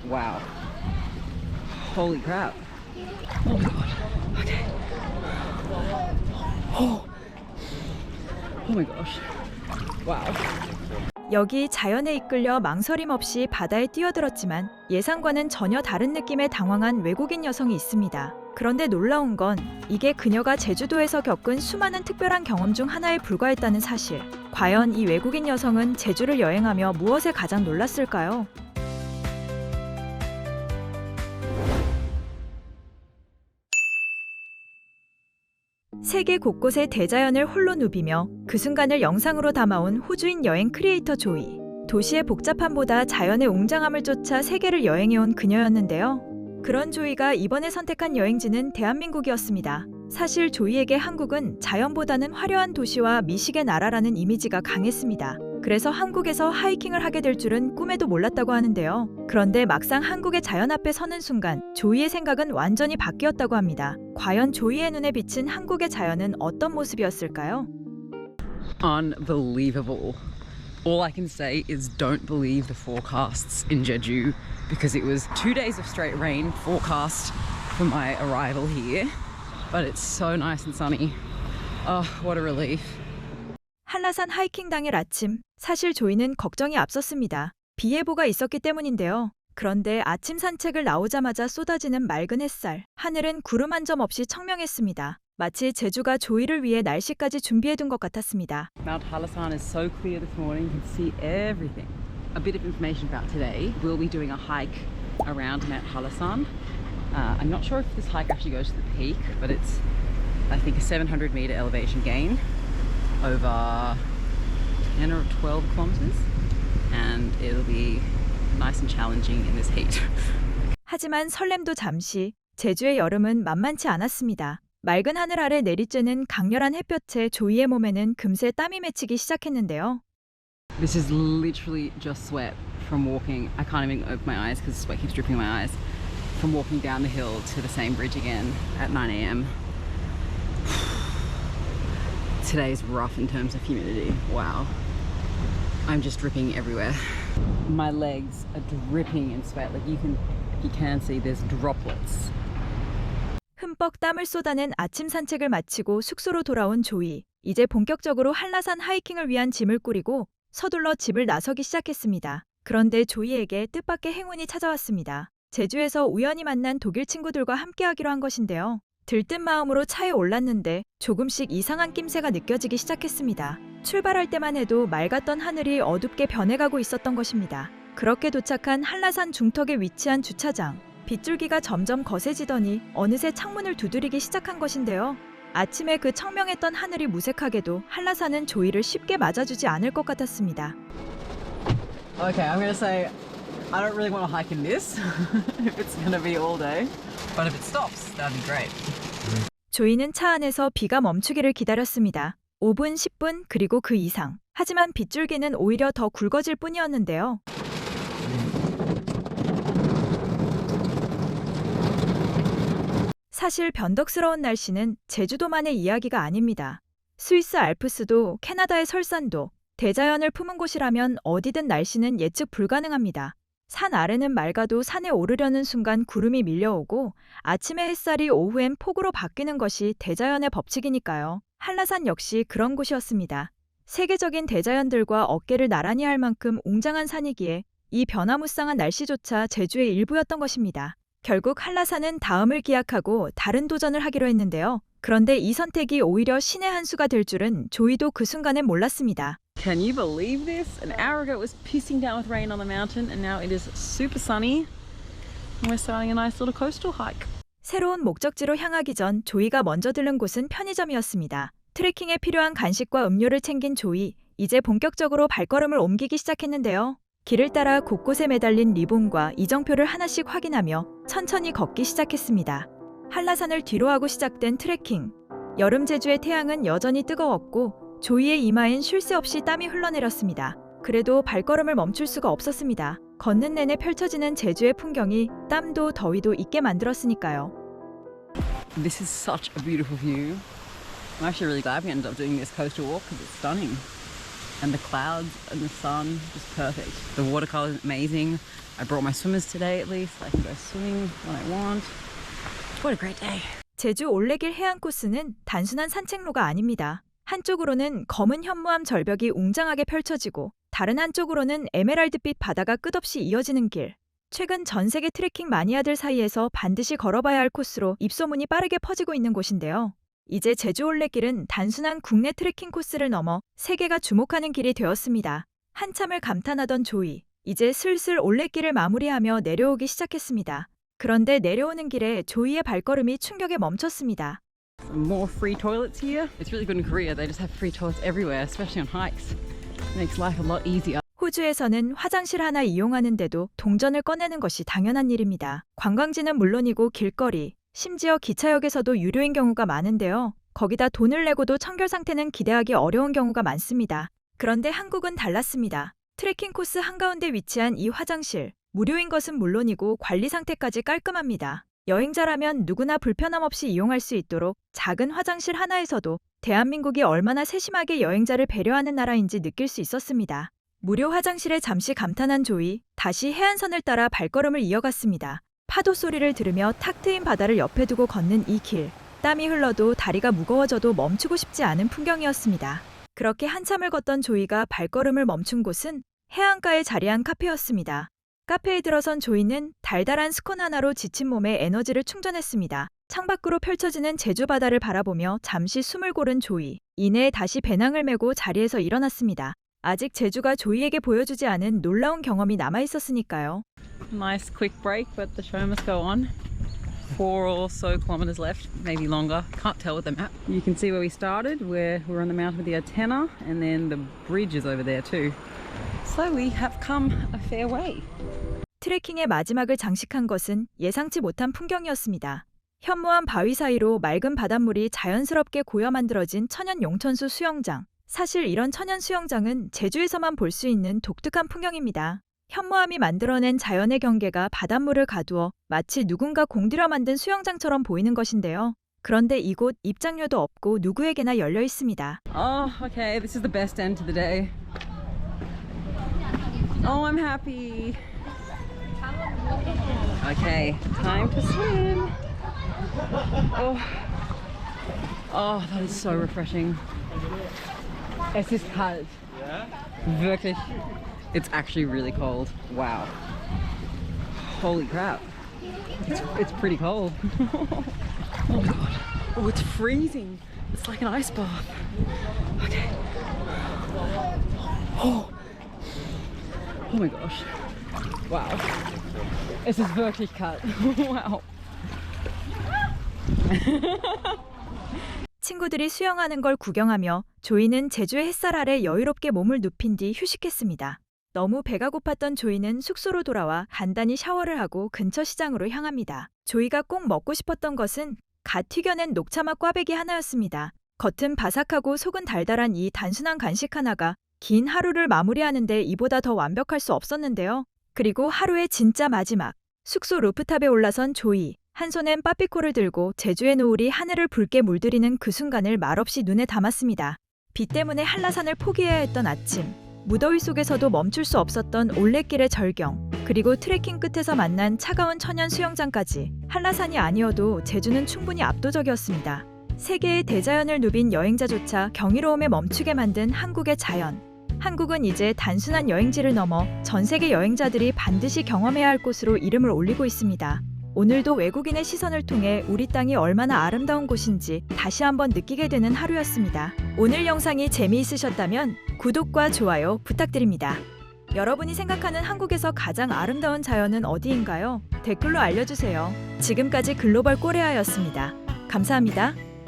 Wow. Holy crap. Oh my god. Okay. Oh. Oh my gosh. Wow. 여기 자연에 이끌려 망설임 없이 바다에 뛰어들었지만 예상과는 전혀 다른 느낌의 당황한 외국인 여성이 있습니다. 그런데 놀라운 건 이게 그녀가 제주도에서 겪은 수많은 특별한 경험 중 하나에 불과했다는 사실. 과연 이 외국인 여성은 제주를 여행하며 무엇에 가장 놀랐을까요? 세계 곳곳의 대자연을 홀로 누비며 그 순간을 영상으로 담아온 호주인 여행 크리에이터 조이. 도시의 복잡함보다 자연의 웅장함을 쫓아 세계를 여행해온 그녀였는데요. 그런 조이가 이번에 선택한 여행지는 대한민국이었습니다. 사실 조이에게 한국은 자연보다는 화려한 도시와 미식의 나라라는 이미지가 강했습니다. 그래서 한국에서 하이킹을 하게 될 줄은 꿈에도 몰랐다고 하는데요. 그런데 막상 한국의 자연 앞에 서는 순간 조이의 생각은 완전히 바뀌었다고 합니다. 과연 조이의 눈에 비친 한국의 자연은 어떤 모습이었을까요? Unbelievable. All I can say is don't believe the forecasts in Jeju because it was 2 days of straight rain forecast for my arrival here. But it's so nice and sunny. Oh, what a relief. 한라산 하이킹 당일 아침, 사실 조이는 걱정이 앞섰습니다. 비 예보가 있었기 때문인데요. 그런데 아침 산책을 나오자마자 쏟아지는 맑은 햇살, 하늘은 구름 한 점 없이 청명했습니다. 마치 제주가 조이를 위해 날씨까지 준비해둔 것 같았습니다. Mount Halasan is so clear this morning, you can see everything. A bit of information about today. We'll be doing a hike around Mount Halasan. I'm not sure if this hike actually goes to the peak, but it's, I think, a 700-meter elevation gain over 10 or 12 kilometers, and it'll be nice and challenging in this heat. 하지만 설렘도 잠시, 제주의 여름은 만만치 않았습니다. 맑은 하늘 아래 내리쬐는 강렬한 햇볕에 조이의 몸에는 금세 땀이 맺히기 시작했는데요. This is literally just sweat from walking. I can't even open my eyes because sweat keeps dripping in my eyes. From walking down the hill to the same bridge again at 9 a.m. Today's rough in terms of humidity. Wow. I'm just dripping everywhere. My legs are dripping in sweat. Like you can see there's droplets. 흠뻑 땀을 쏟아낸 아침 산책을 마치고 숙소로 돌아온 조이. 이제 본격적으로 한라산 하이킹을 위한 짐을 꾸리고 서둘러 집을 나서기 시작했습니다. 그런데 조이에게 뜻밖의 행운이 찾아왔습니다. 제주에서 우연히 만난 독일 친구들과 함께하기로 한 것인데요. 들뜬 마음으로 차에 올랐는데 조금씩 이상한 낌새가 느껴지기 시작했습니다. 출발할 때만 해도 맑았던 하늘이 어둡게 변해가고 있었던 것입니다. 그렇게 도착한 한라산 중턱에 위치한 주차장. 빗줄기가 점점 거세지더니 어느새 창문을 두드리기 시작한 것인데요. 아침에 그 청명했던 하늘이 무색하게도 한라산은 조이를 쉽게 맞아주지 않을 것 같았습니다. Okay, I'm gonna say I don't really want to hike in this if it's gonna be all day. But if it stops, that'd be great. 조이는 차 안에서 비가 멈추기를 기다렸습니다. 5분, 10분, 그리고 그 이상. 하지만 빗줄기는 오히려 더 굵어질 뿐이었는데요. 사실 변덕스러운 날씨는 제주도만의 이야기가 아닙니다. 스위스 알프스도 캐나다의 설산도 대자연을 품은 곳이라면 어디든 날씨는 예측 불가능합니다. 산 아래는 맑아도 산에 오르려는 순간 구름이 밀려오고 아침의 햇살이 오후엔 폭우로 바뀌는 것이 대자연의 법칙이니까요. 한라산 역시 그런 곳이었습니다. 세계적인 대자연들과 어깨를 나란히 할 만큼 웅장한 산이기에 이 변화무쌍한 날씨조차 제주의 일부였던 것입니다. 결국 한라산은 다음을 기약하고 다른 도전을 하기로 했는데요. 그런데 이 선택이 오히려 신의 한 수가 될 줄은 조이도 그 순간엔 몰랐습니다. Can you believe this? An hour ago it was pissing down with rain on the mountain and now it is super sunny. And we're starting a nice little coastal hike. 새로운 목적지로 향하기 전 조이가 먼저 들른 곳은 편의점이었습니다. 트레킹에 필요한 간식과 음료를 챙긴 조이, 이제 본격적으로 발걸음을 옮기기 시작했는데요. 길을 따라 곳곳에 매달린 리본과 이정표를 하나씩 확인하며 천천히 걷기 시작했습니다. 한라산을 뒤로하고 시작된 트레킹. 여름 제주의 태양은 여전히 뜨거웠고 조이의 이마엔 쉴 새 없이 땀이 흘러내렸습니다. 그래도 발걸음을 멈출 수가 없었습니다. 걷는 내내 펼쳐지는 제주의 풍경이 땀도 더위도 잊게 만들었으니까요. This is such a beautiful view. I'm actually really glad we ended up doing this coastal walk because it's stunning. and the clouds and the sun, just perfect. The watercolor is amazing. I brought my swimmers today at least. I can go swimming when I want. What a great day. 제주 올레길 해안 코스는 단순한 산책로가 아닙니다. 한쪽으로는 검은 현무암 절벽이 웅장하게 펼쳐지고 다른 한쪽으로는 에메랄드빛 바다가 끝없이 이어지는 길. 최근 전 세계 트레킹 마니아들 사이에서 반드시 걸어봐야 할 코스로 입소문이 빠르게 퍼지고 있는 곳인데요. 이제 제주 올레길은 단순한 국내 트레킹 코스를 넘어 세계가 주목하는 길이 되었습니다. 한참을 감탄하던 조이, 이제 슬슬 올레길을 마무리하며 내려오기 시작했습니다. 그런데 내려오는 길에 조이의 발걸음이 충격에 멈췄습니다. More free toilets here. It's really good in Korea. They just have free toilets everywhere, especially on hikes. It makes life a lot easier. 호주에서는 화장실 하나 이용하는데도 동전을 꺼내는 것이 당연한 일입니다. 관광지는 물론이고 길거리, 심지어 기차역에서도 유료인 경우가 많은데요. 거기다 돈을 내고도 청결 상태는 기대하기 어려운 경우가 많습니다. 그런데 한국은 달랐습니다. 트레킹 코스 한가운데 위치한 이 화장실, 무료인 것은 물론이고 관리 상태까지 깔끔합니다. 여행자라면 누구나 불편함 없이 이용할 수 있도록 작은 화장실 하나에서도 대한민국이 얼마나 세심하게 여행자를 배려하는 나라인지 느낄 수 있었습니다. 무료 화장실에 잠시 감탄한 조이, 다시 해안선을 따라 발걸음을 이어갔습니다. 파도 소리를 들으며 탁 트인 바다를 옆에 두고 걷는 이 길. 땀이 흘러도 다리가 무거워져도 멈추고 싶지 않은 풍경이었습니다. 그렇게 한참을 걷던 조이가 발걸음을 멈춘 곳은 해안가에 자리한 카페였습니다. 카페에 들어선 조이는 달달한 스콘 하나로 지친 몸에 에너지를 충전했습니다. 창밖으로 펼쳐지는 제주 바다를 바라보며 잠시 숨을 고른 조이. 이내 다시 배낭을 메고 자리에서 일어났습니다. 아직 제주가 조이에게 보여주지 않은 놀라운 경험이 남아있었으니까요. Nice quick break, but the show must go on. 4 or so kilometers left, maybe longer. Can't tell with the map. You can see where we started, where we're on the mountain with the antenna, and then the bridge is over there too. So we have come a fair way. 트레킹의 마지막을 장식한 것은 예상치 못한 풍경이었습니다. 현무암 바위 사이로 맑은 바닷물이 자연스럽게 고여 만들어진 천연 용천수 수영장. 사실 이런 천연 수영장은 제주에서만 볼 수 있는 독특한 풍경입니다. 현무암이 만들어낸 자연의 경계가 바닷물을 가두어 마치 누군가 공들여 만든 수영장처럼 보이는 것인데요. 그런데 이곳 입장료도 없고 누구에게나 열려 있습니다. Oh, okay, this is the best end to the day. Oh, I'm happy. Okay, time to swim. Oh, that is so refreshing. Es ist kalt. Wirklich. It's actually really cold. Wow. Holy crap. It's pretty cold. Oh god. Oh, it's freezing. It's like an ice bath. Okay. Oh my gosh. Wow. Es ist wirklich kalt. Wow. 친구들이 수영하는 걸 구경하며 조이는 제주의 햇살 아래 여유롭게 몸을 눕힌 뒤 휴식했습니다. 너무 배가 고팠던 조이는 숙소로 돌아와 간단히 샤워를 하고 근처 시장으로 향합니다. 조이가 꼭 먹고 싶었던 것은 갓 튀겨낸 녹차맛 꽈배기 하나였습니다. 겉은 바삭하고 속은 달달한 이 단순한 간식 하나가 긴 하루를 마무리하는데 이보다 더 완벽할 수 없었는데요. 그리고 하루의 진짜 마지막. 숙소 루프탑에 올라선 조이. 한 손엔 빠삐코를 들고 제주의 노을이 하늘을 붉게 물들이는 그 순간을 말없이 눈에 담았습니다. 비 때문에 한라산을 포기해야 했던 아침. 무더위 속에서도 멈출 수 없었던 올레길의 절경. 그리고 트레킹 끝에서 만난 차가운 천연 수영장까지. 한라산이 아니어도 제주는 충분히 압도적이었습니다. 세계의 대자연을 누빈 여행자조차 경이로움에 멈추게 만든 한국의 자연. 한국은 이제 단순한 여행지를 넘어 전 세계 여행자들이 반드시 경험해야 할 곳으로 이름을 올리고 있습니다. 오늘도 외국인의 시선을 통해 우리 땅이 얼마나 아름다운 곳인지 다시 한번 느끼게 되는 하루였습니다. 오늘 영상이 재미있으셨다면 구독과 좋아요 부탁드립니다. 여러분이 생각하는 한국에서 가장 아름다운 자연은 어디인가요? 댓글로 알려주세요. 지금까지 글로벌 꼬레아였습니다. 감사합니다.